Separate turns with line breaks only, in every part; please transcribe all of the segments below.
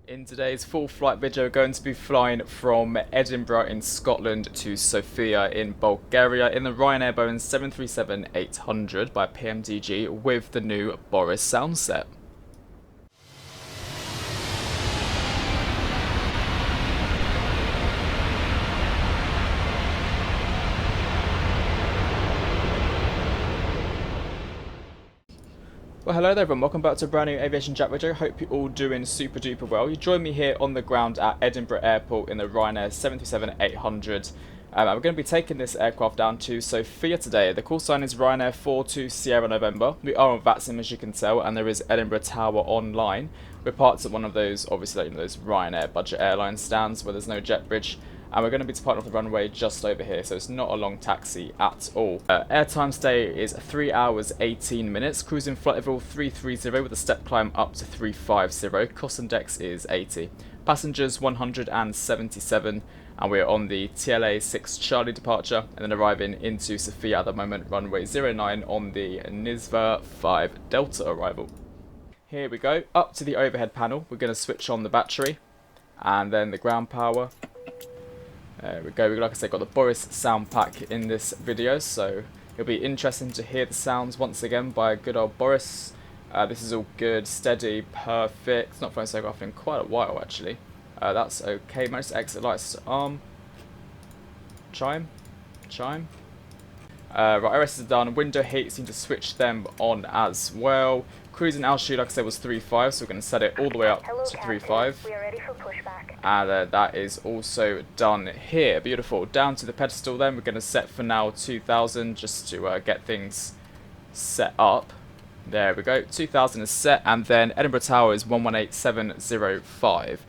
In today's full flight video, we're going to be flying from Edinburgh in Scotland to Sofia in Bulgaria in the Ryanair Boeing 737-800 by Pmdg with the new Boris sound set. Well, hello there everyone, welcome back to a brand new AviationJack video. Hope you're all doing super duper well. You join me here on the ground at Edinburgh Airport in the Ryanair 737-800. We're going to be taking this aircraft down to Sofia today. The call sign is Ryanair 42 Sierra November. We are on VATSIM as you can tell, and there is Edinburgh Tower online. We're parked at one of those, obviously, those Ryanair budget airline stands where there's no jet bridge. And we're going to be departing off the runway just over here, so it's not a long taxi at all. Airtime stay is 3 hours 18 minutes. Cruising flight level 330 with a step climb up to 350. Cost index is 80. Passengers 177, and we're on the TLA 6 Charlie departure, and then arriving into Sofia at the moment, runway 09 on the Msfs 5 Delta arrival. Here we go, up to the overhead panel. We're going to switch on the battery, and then the ground power. There we go, like I said, got the Boris sound pack in this video, so it'll be interesting to hear the sounds once again by good old Boris. This is all good, steady, perfect. It's not flown so off in quite a while actually. That's okay. Managed to exit lights to arm. Chime. Right, RS is done. Window heats, need to switch them on as well. Cruising altitude, like I said, was 3.5, so we're going to set it all the way up to 3.5.
We are ready for pushback.
And that is also done here. Beautiful. Down to the pedestal then, we're going to set for now 2000 just to get things set up. There we go. 2000 is set, and then Edinburgh Tower is 118705.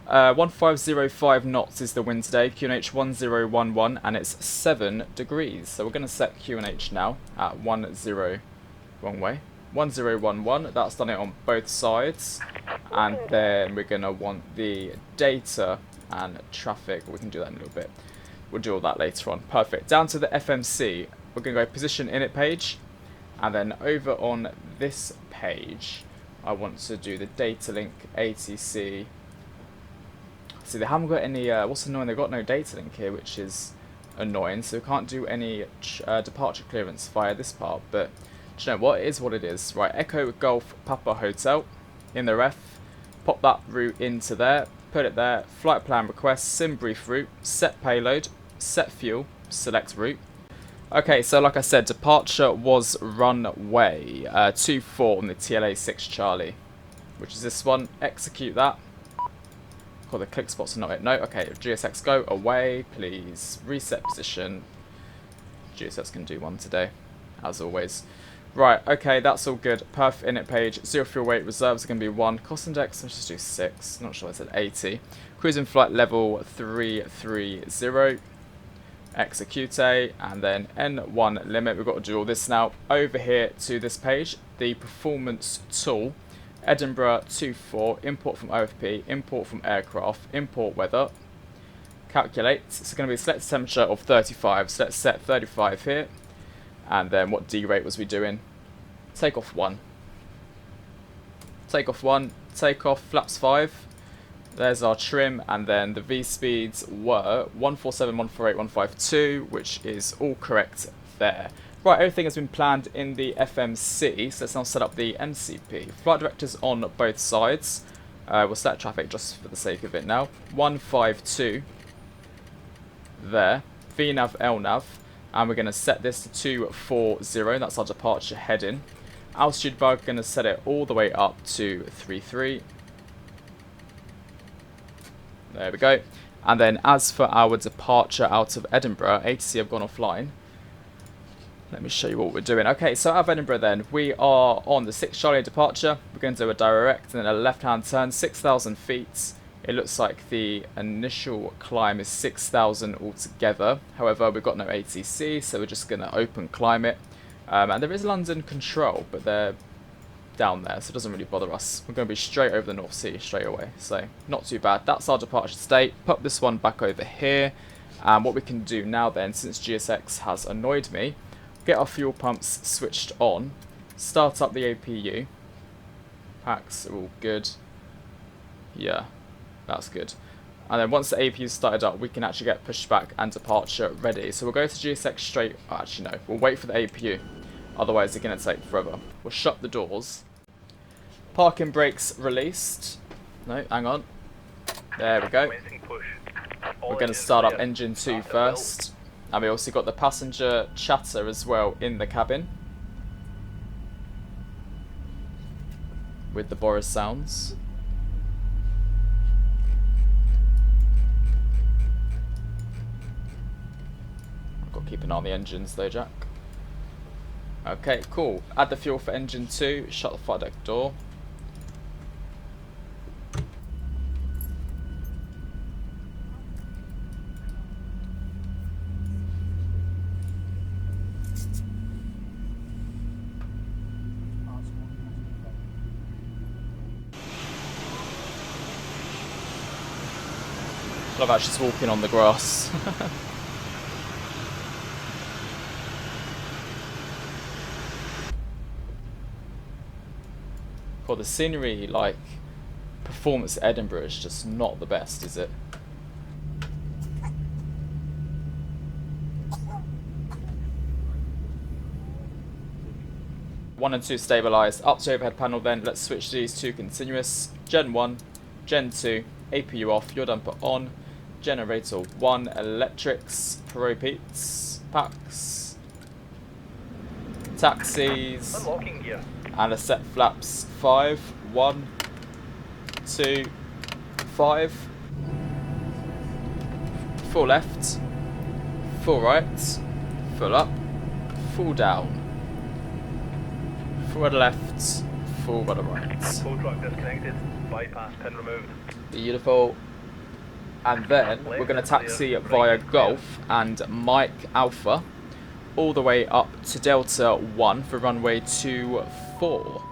1505 knots is the wind today. QNH 1011, and it's 7 degrees. So we're going to set QNH now at 1011. That's done it on both sides, and then we're going to want the data and traffic. We can do that in a little bit. We'll do all that later on. Perfect. Down to the FMC. We're going to go position init page, and then over on this page I want to do the data link ATC. See, they haven't got any, what's annoying, they've got no data link here, which is annoying, so we can't do any departure clearance via this part, but do you know what? It is what it is. Right, Echo Golf Papa Hotel in the ref, pop that route into there, put it there, flight plan request, sim brief route, set payload, set fuel, select route. Okay, so like I said, departure was runway 24 on the TLA 6 Charlie, which is this one. Execute that. Oh, the click spots are not it. No, okay, GSX go away, please. Reset position. GSX can do one today, as always. Right, okay, that's all good. Perf init page, 0 fuel weight, reserves are going to be 1. Cost index, let's just do 6. Not sure I said 80. Cruising flight level 330. Execute, and then N1 limit. We've got to do all this now. Over here to this page, the performance tool. Edinburgh 24, import from OFP, import from aircraft, import weather. Calculate. It's going to be select temperature of 35. So let's set 35 here. And then what D rate was we doing? Takeoff 1. Takeoff 1. Takeoff flaps 5. There's our trim, and then the V speeds were 147, 148, 152, which is all correct there. Right, everything has been planned in the FMC, so let's now set up the NCP. Flight directors on both sides. We'll set traffic just for the sake of it now. 152 there. VNAV, LNAV. And we're going to set this to 240. That's our departure heading. Altitude bar, going to set it all the way up to 33. There we go. And then as for our departure out of Edinburgh, ATC have gone offline. Let me show you what we're doing. Okay, so out of Edinburgh then, we are on the 6 Charlie departure. We're going to do a direct and then a left-hand turn, 6,000 feet. It looks like the initial climb is 6,000 altogether. However, we've got no ATC, so we're just going to open climb it. And there is London control, but they're down there, so it doesn't really bother us. We're going to be straight over the North Sea straight away, so not too bad. That's our departure state. Put this one back over here. And what we can do now then, since GSX has annoyed me, get our fuel pumps switched on, start up the APU. Packs are all good. Yeah, that's good. And then once the APU started up, we can actually get pushback and departure ready. So we'll go to GSX straight. Oh, actually, no. We'll wait for the APU. Otherwise, it's going to take forever. We'll shut the doors. Parking brakes released. No, hang on. There we go. We're going to start up engine 2 first. And we also got the passenger chatter as well in the cabin. With the Boris sounds. Got to keep an eye on the engines though, Jack. Okay, cool. Add the fuel for engine 2. Shut the fire deck door. I love actually just walking on the grass. God, the scenery, like, performance at Edinburgh is just not the best, is it? One and 2 stabilised. Up to overhead panel then. Let's switch these to continuous. Gen 1, Gen 2, APU off, your dumper on. Generator 1, electrics, repeats, packs, taxis,
unlocking gear.
And a set flaps 5, 1, 2, 5. Full left, full right, full up, full down, full rudder left, full rudder right.
Tow truck disconnected, bypass pin removed.
Beautiful. And then we're going to taxi via Golf and Mike Alpha all the way up to Delta 1 for runway 24.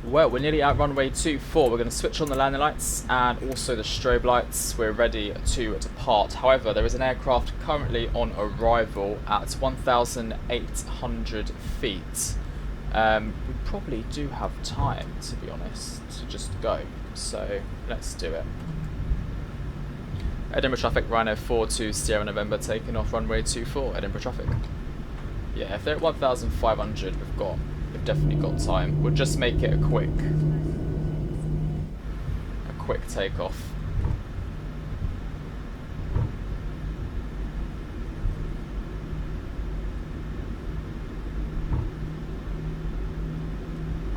Well, we're nearly at runway 24. We're going to switch on the landing lights and also the strobe lights. We're ready to depart. However, there is an aircraft currently on arrival at 1,800 feet. We probably do have time, to be honest, to just go. So let's do it. Edinburgh traffic, Ryanair 42 Sierra November, taking off runway 24. Edinburgh traffic. Yeah, if they're at 1,500, we've definitely got time. We'll just make it a quick takeoff.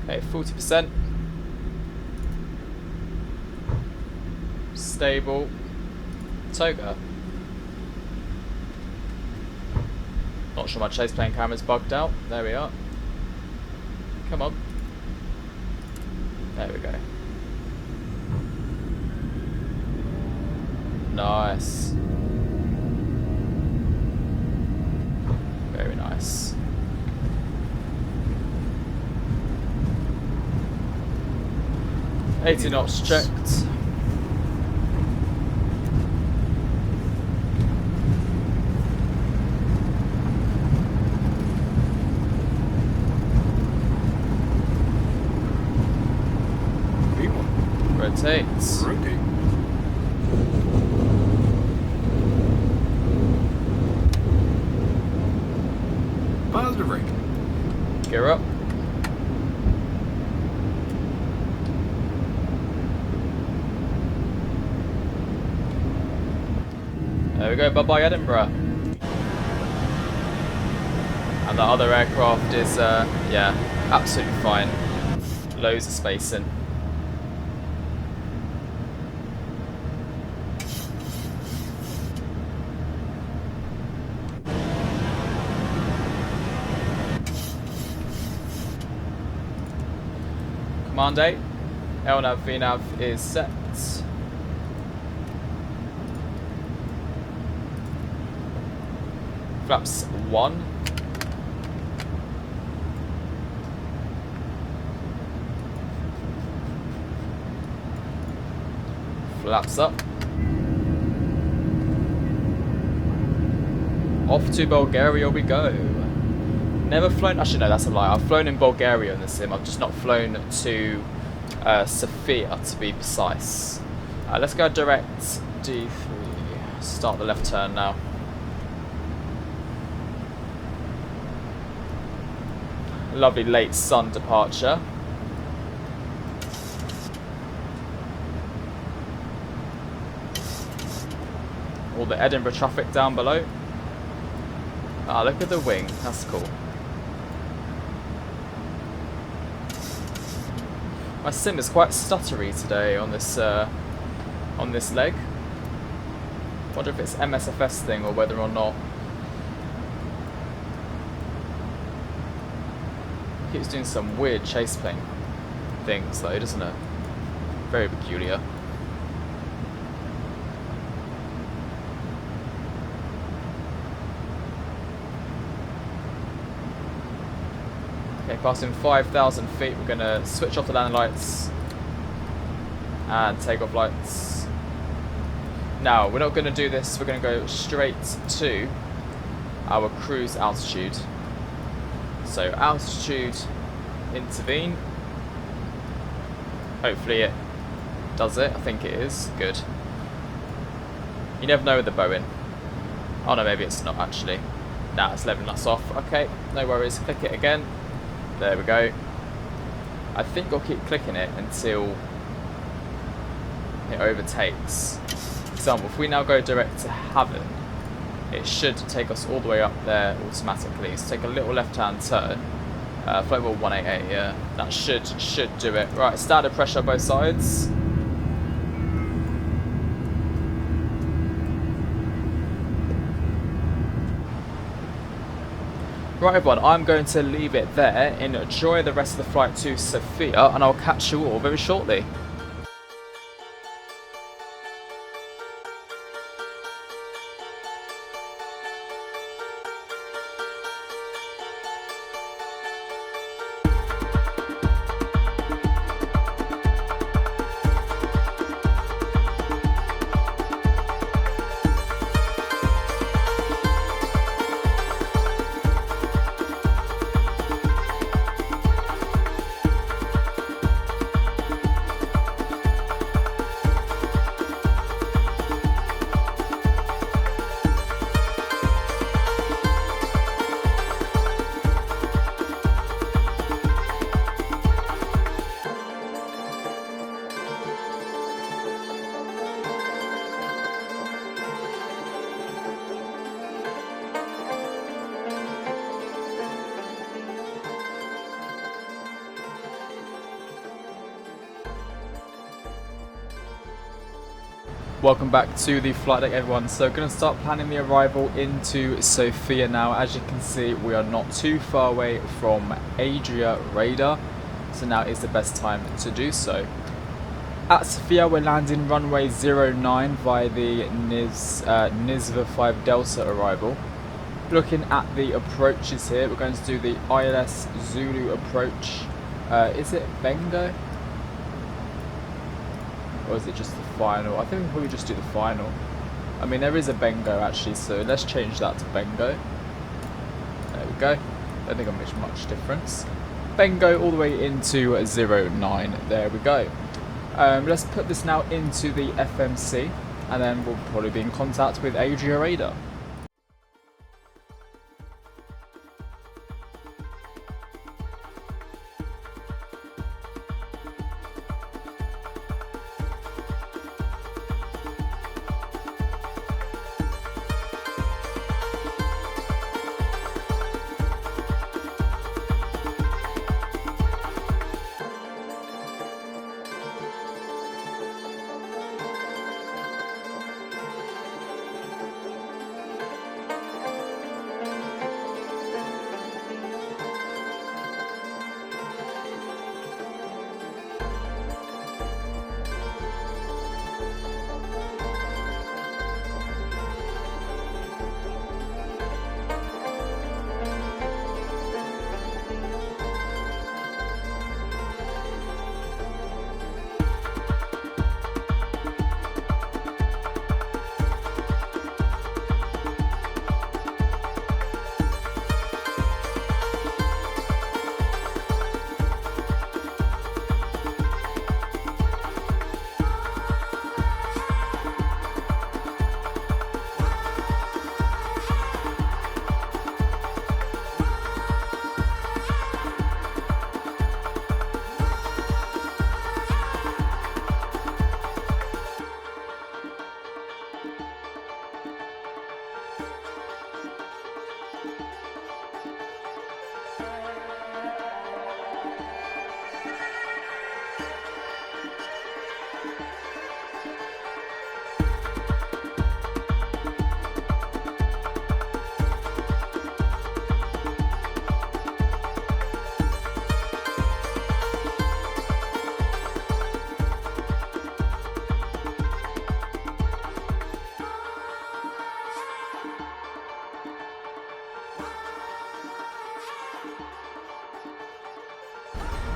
Okay, 40%. Stable. Toga. Not sure my chase plane camera's bugged out. There we are. Come on. There we go. Nice. Very nice. $80 knots checked. Rotates.
Rotate. Positive brake.
Gear up. There we go, bye-bye Edinburgh. And the other aircraft is, yeah, absolutely fine. Loads of space in. Command 8, LNAV, VNAV is set. Flaps 1. couple of laps up. Off to Bulgaria we go. Never flown, actually no, that's a lie. I've flown in Bulgaria in the sim. I've just not flown to Sofia, to be precise. Let's go direct D3. Start the left turn now. Lovely late sun departure. All the Edinburgh traffic down below. Ah, look at the wing. That's cool. My sim is quite stuttery today on this leg. Wonder if it's MSFS thing or whether or not. Keeps doing some weird chase plane things though, doesn't it? Very peculiar. Okay, passing 5,000 feet, we're going to switch off the landing lights and take off lights. Now, we're not going to do this, we're going to go straight to our cruise altitude. So, altitude, intervene. Hopefully it does it, I think it is. Good. You never know with the Boeing. Oh no, maybe it's not actually. Nah, it's leveling us off. Okay, no worries, click it again. There we go. I think I'll keep clicking it until it overtakes. For example, if we now go direct to Haven, it should take us all the way up there automatically. So take a little left-hand turn. Flight level 188, yeah. That should do it. Right, standard pressure both sides. Right everyone, I'm going to leave it there. Enjoy the rest of the flight to Sofia, and I'll catch you all very shortly. Welcome back to the flight deck everyone. So going to start planning the arrival into Sofia now. As you can see, we are not too far away from Adria radar, so now is the best time to do so. At Sofia we're landing runway 09 via the NVIDIA 5 Delta arrival. Looking at the approaches here, we're going to do the ILS Zulu approach. Is it Bengo? Or is it just the final? I think we'll probably just do the final. I mean, there is a Bengo actually, so let's change that to Bengo. There we go. Don't think it'll make much difference. Bengo all the way into 09. There we go. Let's put this now into the FMC, and then we'll probably be in contact with Adria radar.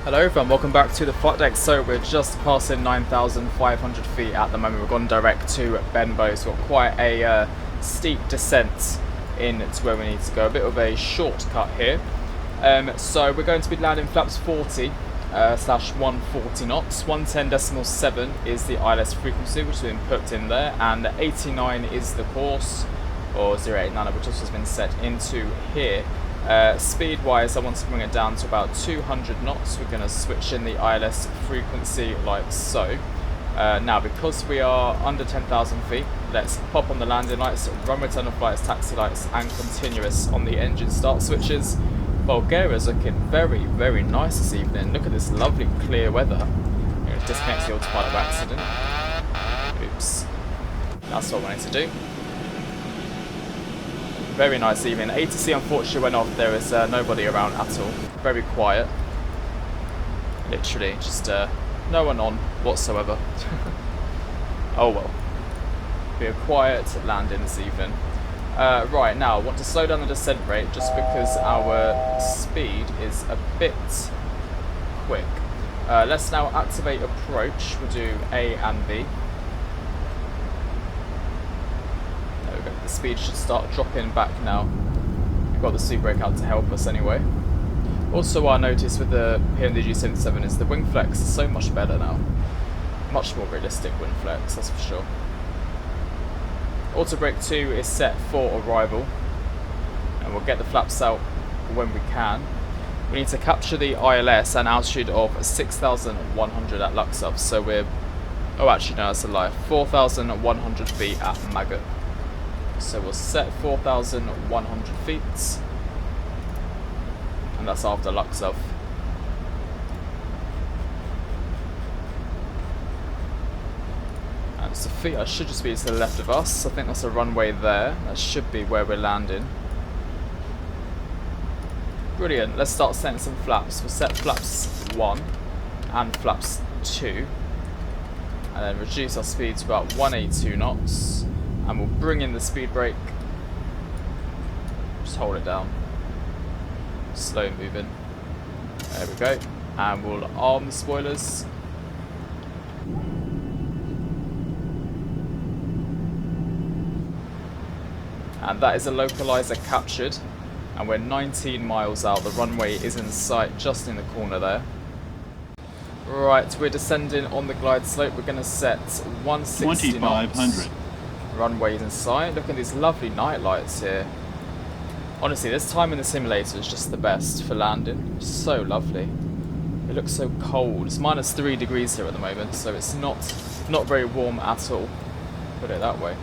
Hello everyone, welcome back to the flight deck. So we're just passing 9,500 feet at the moment. We've gone direct to Benbow, so we've got quite a steep descent in to where we need to go. A bit of a shortcut here. So we're going to be landing flaps 40 slash 140 knots. 110.7 is the ILS frequency, which has been put in there, and 89 is the course, or 089, which also has been set into here. Speed wise, I want to bring it down to about 200 knots. We're going to switch in the ILS frequency like so. Now, because we are under 10,000 feet, let's pop on the landing lights, runway tunnel flights, taxi lights, and continuous on the engine start switches. Bulgaria's looking very, very nice this evening. Look at this lovely clear weather. I'm going to disconnect the autopilot by accident. Oops. That's what I wanted to do. Very nice evening. ATC unfortunately went off. There is nobody around at all. Very quiet. Literally, just no one on whatsoever. Oh well. Be a quiet landing this evening. Right, now I want to slow down the descent rate just because our speed is a bit quick. Let's now activate approach. We'll do A and B. There we go. The speed should start dropping back now. We've got the speed brake out to help us anyway. Also, what I noticed with the Pmdg 77 is the wing flex is so much better now. Much more realistic wing flex, that's for sure. Auto brake 2 is set for arrival, and we'll get the flaps out when we can. We need to capture the ILS at an altitude of 6,100 at Luxor, so we're, oh actually no, that's a lie, 4,100 feet at Maggot. So we'll set 4,100 feet, and that's after Luxor. Sofia should just be to the left of us. I think that's a runway there. That should be where we're landing. Brilliant. Let's start setting some flaps. We'll set flaps 1 and flaps 2. And then reduce our speed to about 182 knots. And we'll bring in the speed brake. Just hold it down. Slow moving. There we go. And we'll arm the spoilers. And that is a localizer captured, and we're 19 miles out. The runway is in sight just in the corner there. Right, we're descending on the glide slope. We're going to set 160 knots. Runway is in sight. Look at these lovely night lights here. Honestly, this time in the simulator is just the best for landing. So lovely. It looks so cold. It's minus 3 degrees here at the moment, so it's not very warm at all. Put it that way.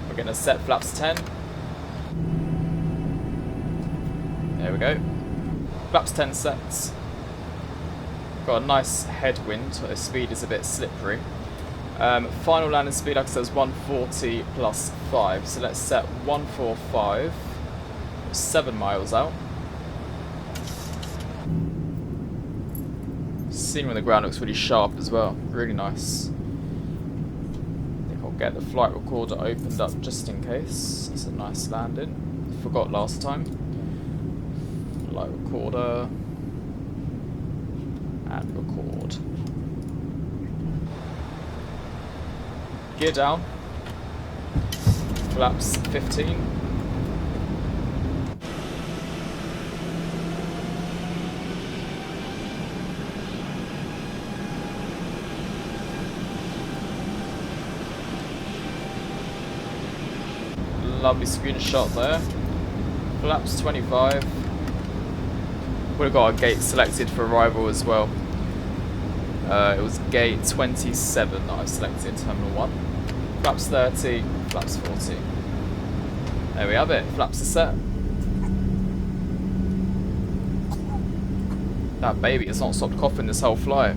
We're going to set flaps 10. There we go. Flaps 10 sets. Got a nice headwind, so the speed is a bit slippery. Final landing speed, like I said, is 140 plus 5. So let's set 145. 7 miles out. Scenery on the ground looks really sharp as well. Really nice. Get the flight recorder opened up just in case. It's a nice landing. Forgot last time. Flight recorder. And record. Gear down. Flaps 15. Lovely screenshot there. Flaps 25. We've got our gate selected for arrival as well. It was gate 27 that I've selected, terminal 1. Flaps 30, flaps 40. There we have it, flaps are set. That baby has not stopped coughing this whole flight.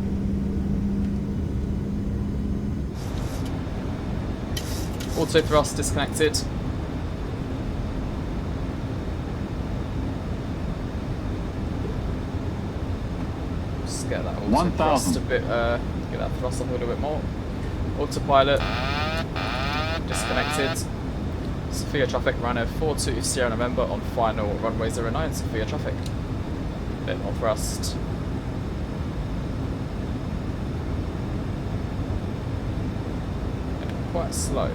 Auto thrust disconnected. Get that auto thrust a bit, get that thrust up a little bit more. Autopilot disconnected. Sofia traffic, Ryanair 42 Sierra November on final runway 09, Sofia traffic. Bit more thrust. And quite slow.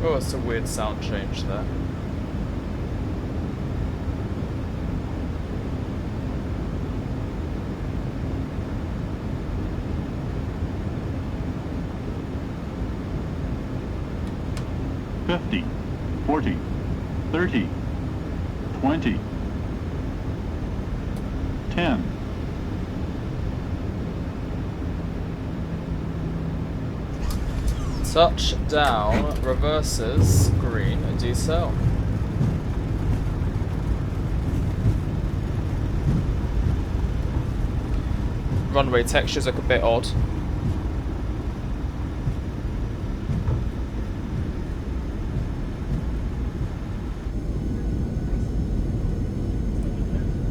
Oh, it's a weird sound change there.
$50, $40, $30, $20, $10.
Touchdown, reverses, green, decel. Runway textures look a bit odd.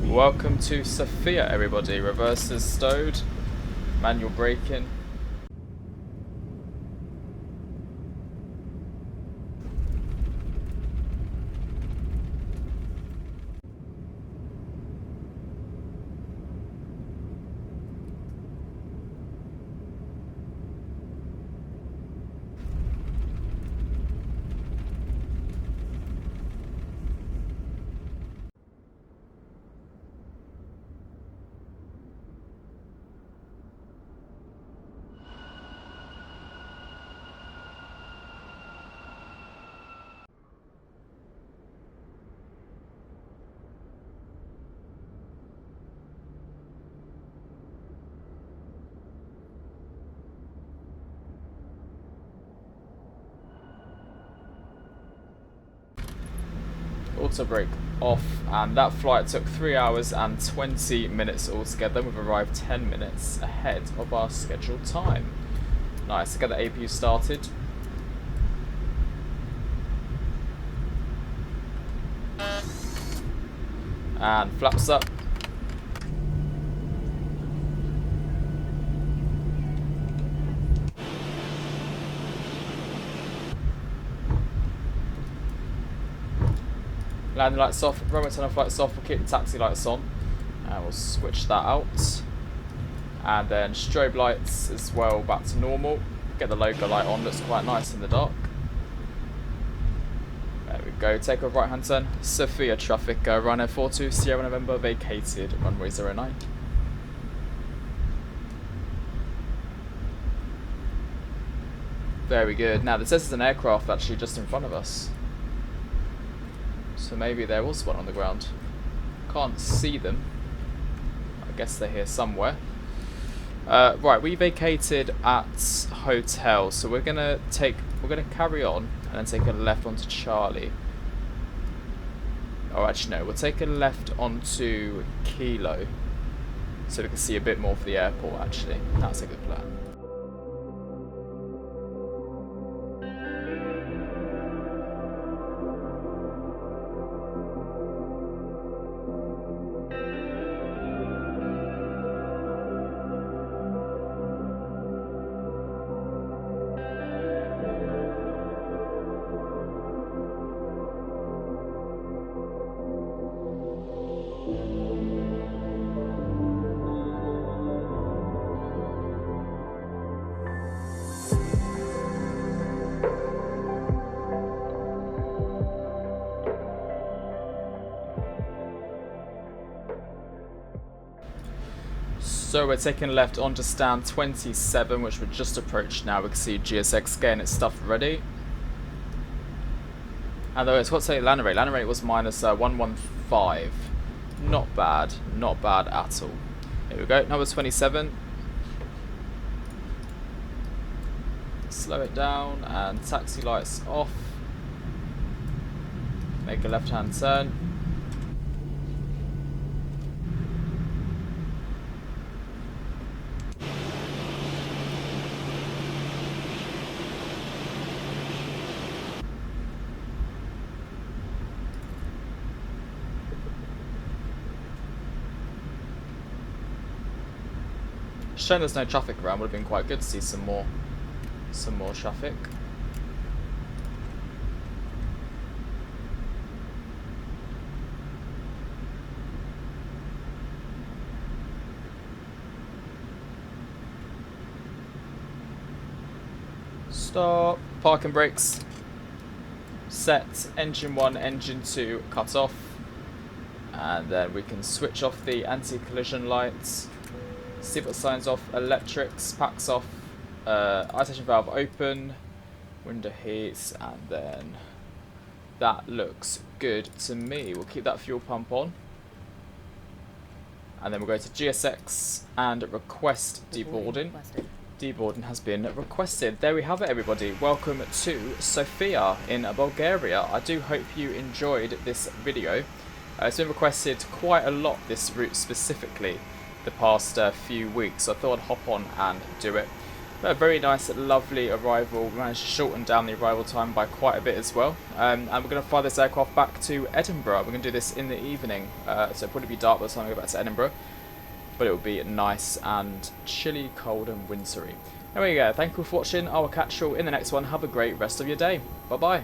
Welcome to Sofia, everybody. Reverses stowed, manual braking. Auto brake off, and that flight took 3 hours and 20 minutes altogether. We've arrived 10 minutes ahead of our scheduled time. Nice, to get the APU started. And flaps up. Landing lights off, runway tunnel lights off, we'll keep the taxi lights on. And we'll switch that out. And then strobe lights as well, back to normal. Get the logo light on, looks quite nice in the dark. There we go, take a right hand turn. Sofia traffic, Ryanair 42 Sierra November vacated, runway 09. Very good. Now this is an aircraft actually just in front of us. So maybe there was one on the ground. Can't see them. I guess they're here somewhere. Right, we vacated at hotel, so we're gonna carry on and then take a left onto Charlie. Oh, actually no, we'll take a left onto Kilo, so we can see a bit more of the airport. Actually, that's a good plan. So we're taking left onto stand 27, which we're just approached now. We can see GSX getting its stuff ready. And though it's what's say land rate. Land rate was minus 115. Not bad at all. Here we go, number 27. Slow it down and taxi lights off. Make a left-hand turn. Shame there's no traffic around. Would have been quite good to see some more traffic. Stop. Parking brakes. Set. Engine 1, engine 2 cut off. And then we can switch off the anti-collision lights. Seatbelt signs off. Electrics. Packs off. Isolation valve open. Window heats. And then that looks good to me. We'll keep that fuel pump on. And then we'll go to GSX and request deboarding. Deboarding has been requested. There we have it, everybody. Welcome to Sofia in Bulgaria. I do hope you enjoyed this video. It's been requested quite a lot, this route specifically, the past few weeks. So I thought I'd hop on and do it. But a very nice, lovely arrival. We managed to shorten down the arrival time by quite a bit as well. And we're going to fly this aircraft back to Edinburgh. We're going to do this in the evening. So it'll probably be dark by the time we go back to Edinburgh. But it will be nice and chilly, cold and wintry. There we go. Thank you for watching. I will catch you all in the next one. Have a great rest of your day. Bye bye.